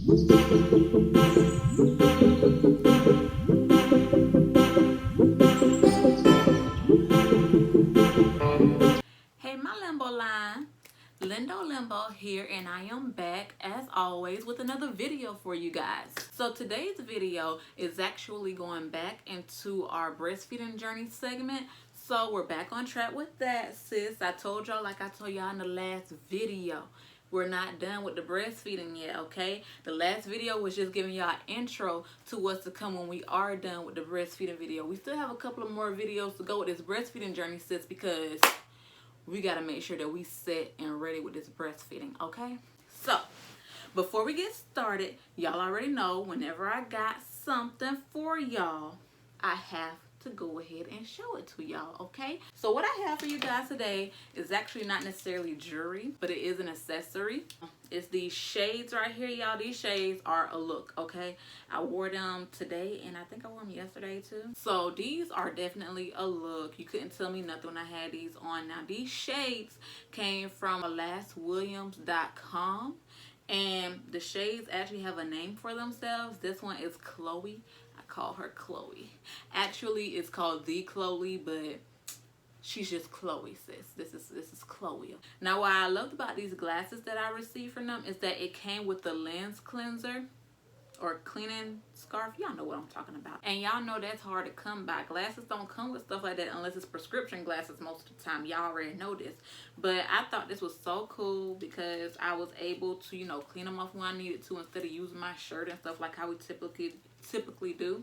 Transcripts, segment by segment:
Hey, my LimbO Line, LimbO here, and I am back as always with another video for you guys. So today's video is actually going back into our breastfeeding journey segment. So we're back on track with that, sis. I told y'all, like I told y'all in the last video, we're not done with the breastfeeding yet, okay? The last video was just giving y'all an intro to what's to come when we are done with the breastfeeding video. We still have a couple of more videos to go with this breastfeeding journey, sis, because we got to make sure that we set and ready with this breastfeeding, okay? So, before we get started, y'all already know whenever I got something for y'all, I have to go ahead and show it to y'all, okay? So what I have for you guys today is actually not necessarily jewelry, but it is an accessory. It's these shades right here, y'all. These shades are a look, okay? I wore them today, and I think I wore them yesterday too. So these are definitely a look. You couldn't tell me nothing when I had these on. Now these shades came from lastwilliams.com, and the shades actually have a name for themselves. This one is Chloe. I call her Chloe. Actually, it's called The Chloe, but she's just Chloe, sis. This is Chloe. Now, what I loved about these glasses that I received from them is that it came with the lens cleanser or cleaning scarf. Y'all know what I'm talking about. And y'all know that's hard to come by. Glasses don't come with stuff like that unless it's prescription glasses most of the time. Y'all already know this. But I thought this was so cool because I was able to, you know, clean them off when I needed to instead of using my shirt and stuff like how we typically do.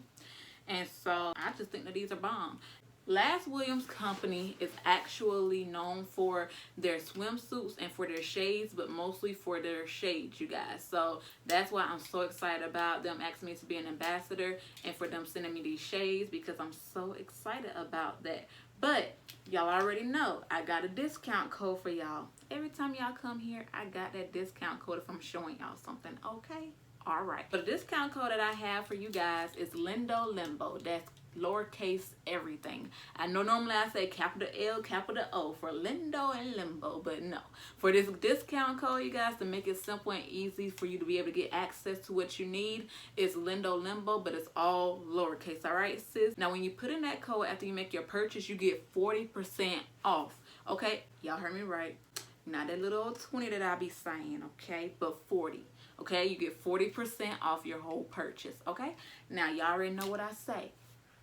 And so I just think that these are bomb. Last Williams Company is actually known for their swimsuits and for their shades, but mostly for their shades, you guys. So that's why I'm so excited about them asking me to be an ambassador and for them sending me these shades, because I'm so excited about that. But y'all already know I got a discount code for y'all. Every time y'all come here, I got that discount code if I'm showing y'all something, okay? All right. But the discount code that I have for you guys is LimbO. That's lowercase everything. I know normally I say capital L, capital O for Lindo and LimbO, but no. For this discount code, you guys, to make it simple and easy for you to be able to get access to what you need, it's LimbO, but it's all lowercase, all right, sis? Now, when you put in that code after you make your purchase, you get 40% off, okay? Y'all heard me right. Not that little old 20 that I be saying, okay? But 40. Okay, you get 40% off your whole purchase, okay? Now, y'all already know what I say.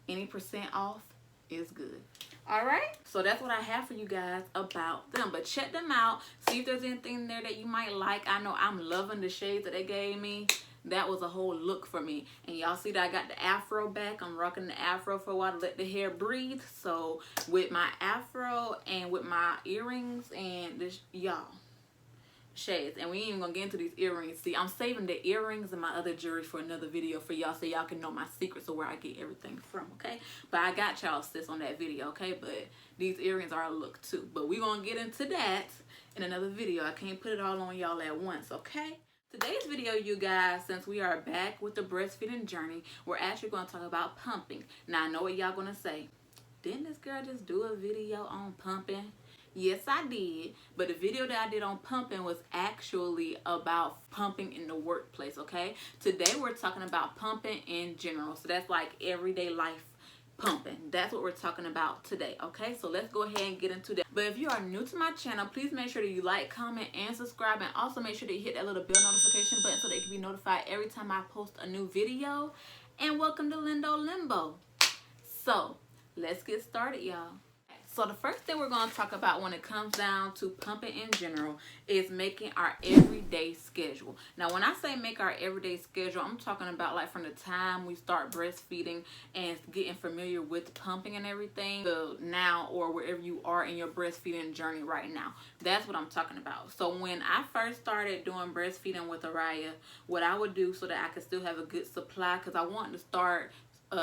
Any percent off is good. All right? So that's what I have for you guys about them. But check them out. See if there's anything there that you might like. I know I'm loving the shades that they gave me. That was a whole look for me. And y'all see that I got the afro back. I'm rocking the afro for a while to let the hair breathe. So with my afro and with my earrings and this, y'all, shades, and we ain't even gonna get into these earrings. See, I'm saving the earrings and my other jewelry for another video for y'all, so y'all can know my secrets of where I get everything from, okay? But I got y'all, sis, on that video, okay? But these earrings are a look too, but we gonna get into that in another video. I can't put it all on y'all at once, okay? Today's video, you guys, since we are back with the breastfeeding journey, we're actually going to talk about pumping. Now, I know what y'all gonna say. Didn't this girl just do a video on pumping? Yes, I did, but the video that I did on pumping was actually about pumping in the workplace, okay? Today we're talking about pumping in general, so that's like everyday life pumping. That's what we're talking about today, okay? So let's go ahead and get into that. But if you are new to my channel, please make sure that you like, comment, and subscribe, and also make sure that you hit that little bell notification button so that you can be notified every time I post a new video. And welcome to LimbO. So let's get started, y'all. So the first thing we're going to talk about when it comes down to pumping in general is making our everyday schedule. Now, when I say make our everyday schedule, I'm talking about like from the time we start breastfeeding and getting familiar with pumping and everything to now, or wherever you are in your breastfeeding journey right now. That's what I'm talking about. So when I first started doing breastfeeding with Araya, what I would do so that I could still have a good supply, because I wanted to start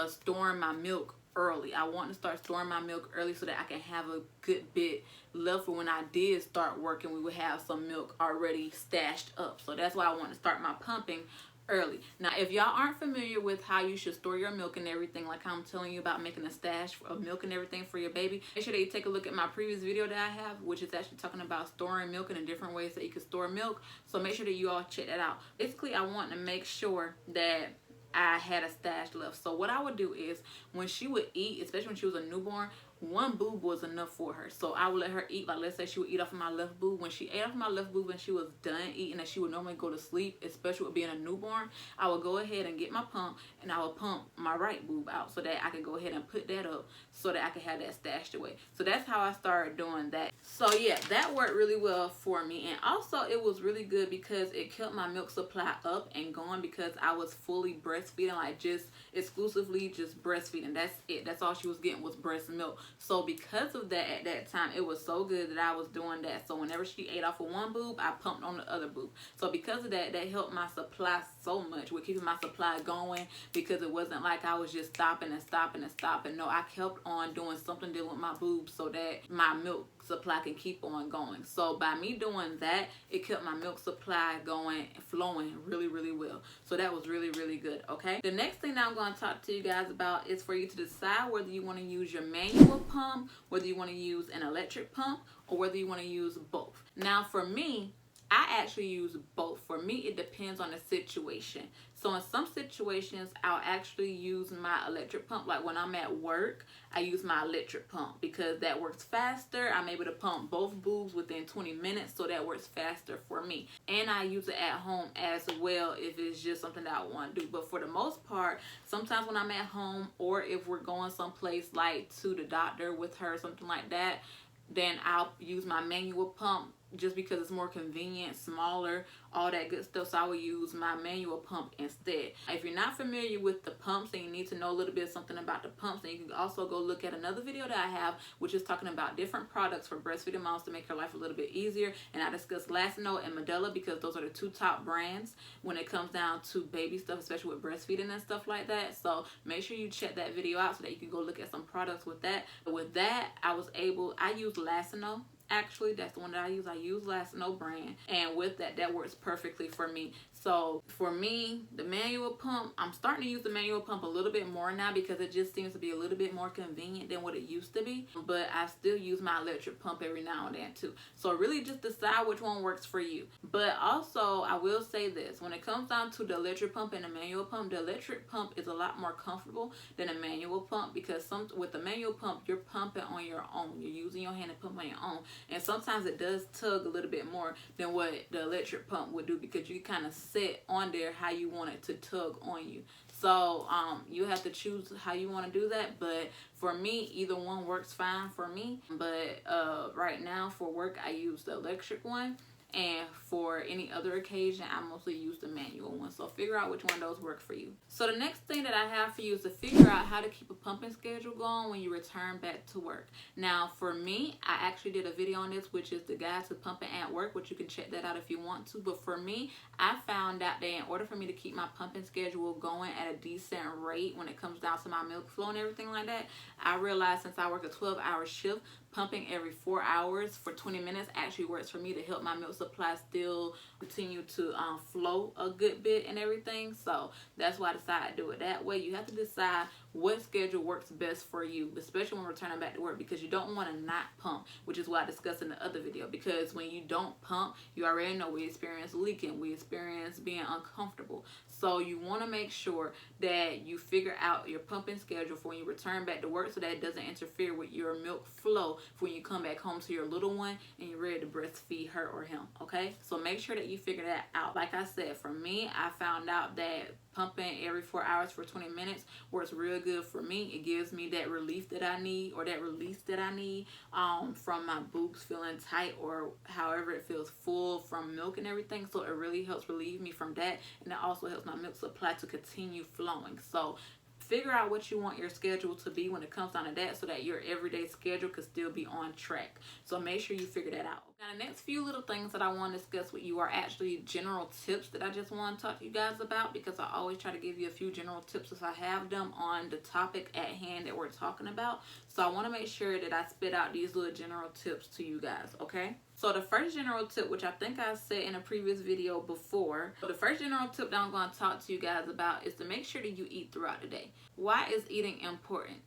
storing my milk early. I want to start storing my milk early so that I can have a good bit left for when I did start working. We would have some milk already stashed up. So that's why I want to start my pumping early. Now, if y'all aren't familiar with how you should store your milk and everything, like I'm telling you about making a stash of milk and everything for your baby, make sure that you take a look at my previous video that I have, which is actually talking about storing milk and the different ways that you can store milk. So make sure that you all check that out. Basically, I want to make sure that I had a stash left. So what I would do is when she would eat, especially when she was a newborn, one boob was enough for her. So I would let her eat, like let's say she would eat off of my left boob. When she ate off of my left boob and she was done eating and she would normally go to sleep, especially with being a newborn, I would go ahead and get my pump and I would pump my right boob out so that I could go ahead and put that up so that I could have that stashed away. So that's how I started doing that. So yeah, that worked really well for me. And also it was really good because it kept my milk supply up and going because I was fully breastfeeding, like just exclusively just breastfeeding. That's it. That's all she was getting was breast milk. So because of that, at that time, it was so good that I was doing that. So whenever she ate off of one boob, I pumped on the other boob. So because of that, that helped my supply so much with keeping my supply going, because it wasn't like I was just stopping and stopping and stopping. No, I kept on doing something dealing with my boobs so that my milk supply can keep on going. So by me doing that, it kept my milk supply going, flowing really, really well. So that was really, really good. Okay, the next thing that I'm going to talk to you guys about is for you to decide whether you want to use your manual pump, whether you want to use an electric pump, or whether you want to use both. Now for me, I actually use both. For me, it depends on the situation. So in some situations, I'll actually use my electric pump. Like when I'm at work, I use my electric pump because that works faster. I'm able to pump both boobs within 20 minutes, so that works faster for me. And I use it at home as well if it's just something that I want to do. But for the most part, sometimes when I'm at home or if we're going someplace like to the doctor with her, something like that, then I'll use my manual pump just because it's more convenient, smaller, all that good stuff. So I will use my manual pump instead. If you're not familiar with the pumps and you need to know a little bit something about the pumps, then you can also go look at another video that I have, which is talking about different products for breastfeeding moms to make her life a little bit easier. And I discuss Lacino and Medela because those are the two top brands when it comes down to baby stuff, especially with breastfeeding and stuff like that. So make sure you check that video out so that you can go look at some products with that. But with that, I use Lacino. Actually, that's the one that I use. I use Lacino brand, and with that, that works perfectly for me. So for me, the manual pump, I'm starting to use the manual pump a little bit more now because it just seems to be a little bit more convenient than what it used to be. But I still use my electric pump every now and then too. So really just decide which one works for you. But also, I will say this, when it comes down to the electric pump and the manual pump, the electric pump is a lot more comfortable than a manual pump because with the manual pump, you're pumping on your own. You're using your hand to pump on your own. And sometimes it does tug a little bit more than what the electric pump would do because you kind of set on there how you want it to tug on you. So you have to choose how you want to do that. But for me, either one works fine for me. But right now for work, I use the electric one. And for any other occasion, I mostly use the manual one. So figure out which one of those work for you. So the next thing that I have for you is to figure out how to keep a pumping schedule going when you return back to work. Now for me, I actually did a video on this, which is the guide to pumping at work, which you can check that out if you want to. But for me, I found out that in order for me to keep my pumping schedule going at a decent rate when it comes down to my milk flow and everything like that, I realized since I work a 12-hour shift, pumping every 4 hours for 20 minutes actually works for me to help my milk supply still continue to flow a good bit and everything. So that's why I decided to do it that way. You have to decide what schedule works best for you, especially when returning back to work, because you don't want to not pump, which is what I discussed in the other video. Because when you don't pump, you already know we experience leaking, we experience being uncomfortable. So you want to make sure that you figure out your pumping schedule for when you return back to work so that it doesn't interfere with your milk flow for when you come back home to your little one and you're ready to breastfeed her or him, okay? So make sure that you figure that out. Like I said, for me, I found out that pumping every 4 hours for 20 minutes works real good for me. It gives me that relief that I need, or that release that I need from my boobs feeling tight or however it feels full from milk and everything. So it really helps relieve me from that, and it also helps my milk supply to continue flowing. So figure out what you want your schedule to be when it comes down to that so that your everyday schedule could still be on track. So make sure you figure that out. Now, the next few little things that I want to discuss with you are actually general tips that I just want to talk to you guys about, because I always try to give you a few general tips if I have them on the topic at hand that we're talking about. So I want to make sure that I spit out these little general tips to you guys, okay? So the first general tip, which I think I said in a previous video before, the first general tip that I'm going to talk to you guys about is to make sure that you eat throughout the day. Why is eating important?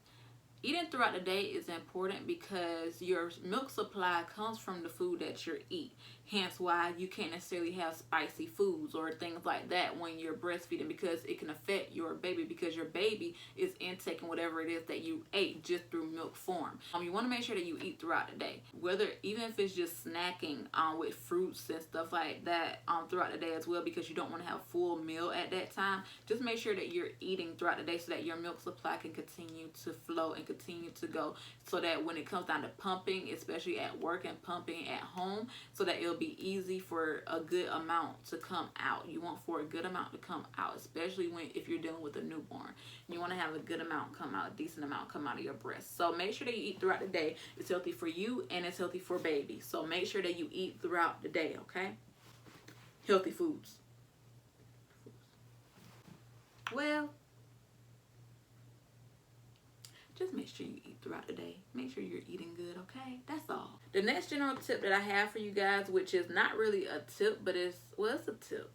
Eating throughout the day is important because your milk supply comes from the food that you eat. Hence why you can't necessarily have spicy foods or things like that when you're breastfeeding, because it can affect your baby, because your baby is intaking whatever it is that you ate just through milk form. You want to make sure that you eat throughout the day, whether even if it's just snacking with fruits and stuff like that throughout the day as well, because you don't want to have full meal at that time. Just make sure that you're eating throughout the day so that your milk supply can continue to flow and continue to go, so that when it comes down to pumping, especially at work and pumping at home, so that it'll be easy for a good amount to come out. You want for a good amount to come out, especially if you're dealing with a newborn. You want to have a good amount come out, a decent amount come out of your breast. So make sure that you eat throughout the day. It's healthy for you and it's healthy for baby. So make sure that you eat throughout the day, okay? Healthy foods. Well, just make sure you eat throughout the day. Make sure you're eating good, okay? That's all. The next general tip that I have for you guys, which is not really a tip, but it's a tip.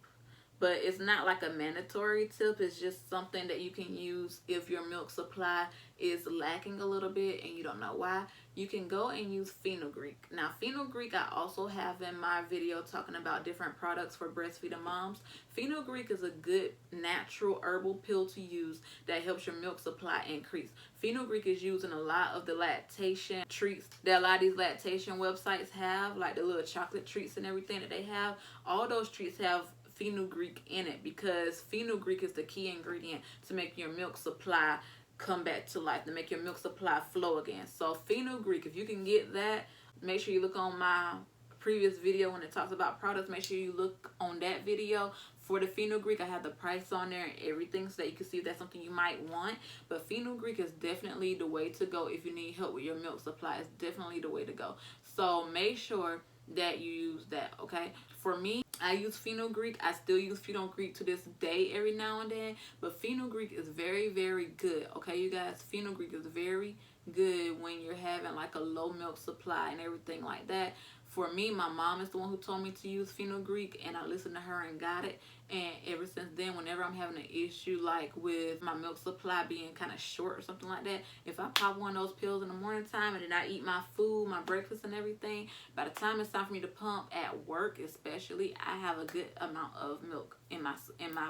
But it's not like a mandatory tip. It's just something that you can use if your milk supply is lacking a little bit and you don't know why. You can go and use fenugreek. Now, fenugreek I also have in my video talking about different products for breastfeeding moms. Fenugreek is a good natural herbal pill to use that helps your milk supply increase. Fenugreek is used in a lot of the lactation treats that a lot of these lactation websites have, like the little chocolate treats and everything that they have. All those treats have fenugreek in it, because fenugreek is the key ingredient to make your milk supply come back to life, to make your milk supply flow again. So fenugreek, if you can get that, make sure you look on my previous video when it talks about products. Make sure you look on that video for the fenugreek. I have the price on there and everything so that you can see if that's something you might want. But fenugreek is definitely the way to go if you need help with your milk supply. It's definitely the way to go. So make sure that you use that, okay? For me, I use fenugreek. I still use fenugreek to this day every now and then, but fenugreek is very, very good, okay, you guys? Fenugreek is very good when you're having like a low milk supply and everything like that. For me, my mom is the one who told me to use fenugreek, and I listened to her and got it. And ever since then, whenever I'm having an issue like with my milk supply being kind of short or something like that, if I pop one of those pills in the morning time and then I eat my food, my breakfast and everything, by the time it's time for me to pump at work especially, I have a good amount of milk in my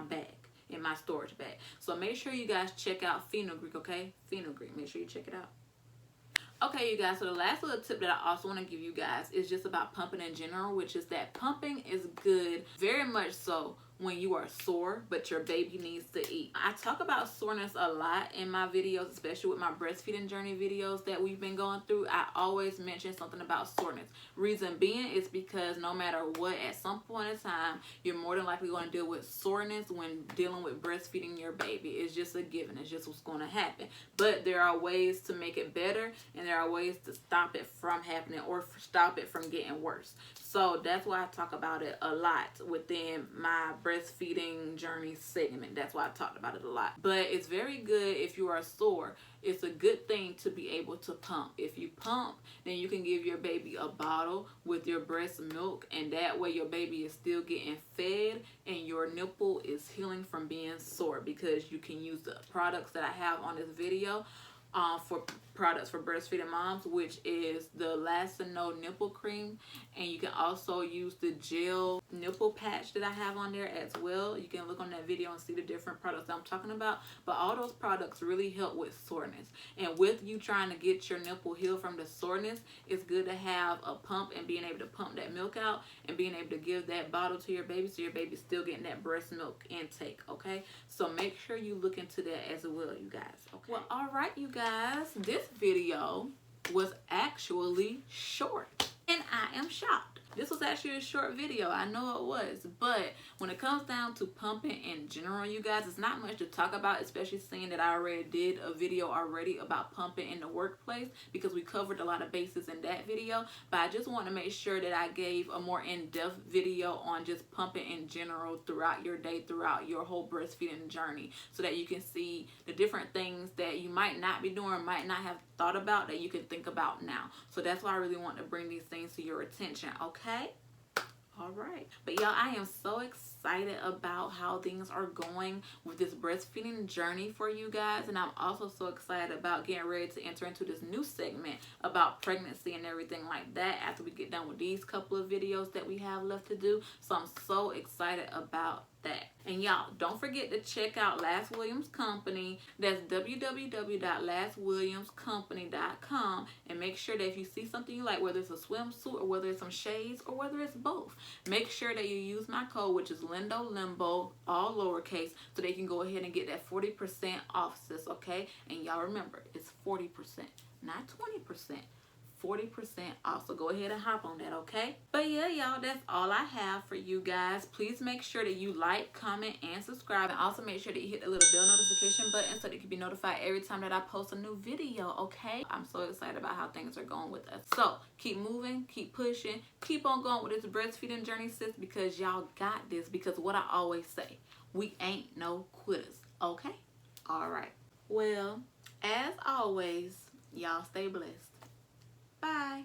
bag, in my storage bag. So make sure you guys check out fenugreek, okay? Fenugreek, make sure you check it out. Okay, you guys, so the last little tip that I also want to give you guys is just about pumping in general, which is that pumping is good, very much so, when you are sore but your baby needs to eat. I talk about soreness a lot in my videos, especially with my breastfeeding journey videos that we've been going through. I always mention something about soreness. Reason being is because no matter what, at some point in time, you're more than likely going to deal with soreness when dealing with breastfeeding your baby. It's just a given. It's just what's going to happen. But there are ways to make it better, and there are ways to stop it from happening or stop it from getting worse. So that's why I talk about it a lot within my breastfeeding journey segment. That's why I talked about it a lot. But it's very good if you are sore. It's a good thing to be able to pump. If you pump, then you can give your baby a bottle with your breast milk, and that way your baby is still getting fed and your nipple is healing from being sore, because you can use the products that I have on this video for products for breastfeeding moms, which is the Lacino nipple cream, and you can also use the gel nipple patch that I have on there as well. You can look on that video and see the different products that I'm talking about, but all those products really help with soreness. And with you trying to get your nipple healed from the soreness, it's good to have a pump and being able to pump that milk out and being able to give that bottle to your baby, so your baby's still getting that breast milk intake, okay? So make sure you look into that as well, you guys, okay? Well, all right, you guys, this video was actually short, and I am shocked. This was actually a short video. I know it was. But when it comes down to pumping in general, you guys, it's not much to talk about, especially seeing that I already did a video already about pumping in the workplace, because we covered a lot of bases in that video. But I just want to make sure that I gave a more in-depth video on just pumping in general throughout your day, throughout your whole breastfeeding journey, so that you can see the different things that you might not be doing, might not have thought about, that you can think about now. So that's why I really want to bring these things to your attention, okay? All right. But y'all, I am so excited about how things are going with this breastfeeding journey for you guys. And I'm also so excited about getting ready to enter into this new segment about pregnancy and everything like that after we get done with these couple of videos that we have left to do. So I'm so excited about that. And y'all, don't forget to check out Last Williams Company. That's www.lastwilliamscompany.com, and make sure that if you see something you like, whether it's a swimsuit or whether it's some shades or whether it's both, make sure that you use my code, which is LimbO, all lowercase, so they can go ahead and get that 40% off, sis, okay? And y'all remember, it's 40%, not 20%. 40% off, so go ahead and hop on that, okay? But yeah, y'all, that's all I have for you guys. Please make sure that you like, comment, and subscribe, and also make sure that you hit the little bell notification button so that you can be notified every time that I post a new video, okay? I'm so excited about how things are going with us. So keep moving, keep pushing, keep on going with this breastfeeding journey, sis, because y'all got this. Because what I always say, we ain't no quitters, okay? All right. Well, as always, y'all stay blessed. Bye.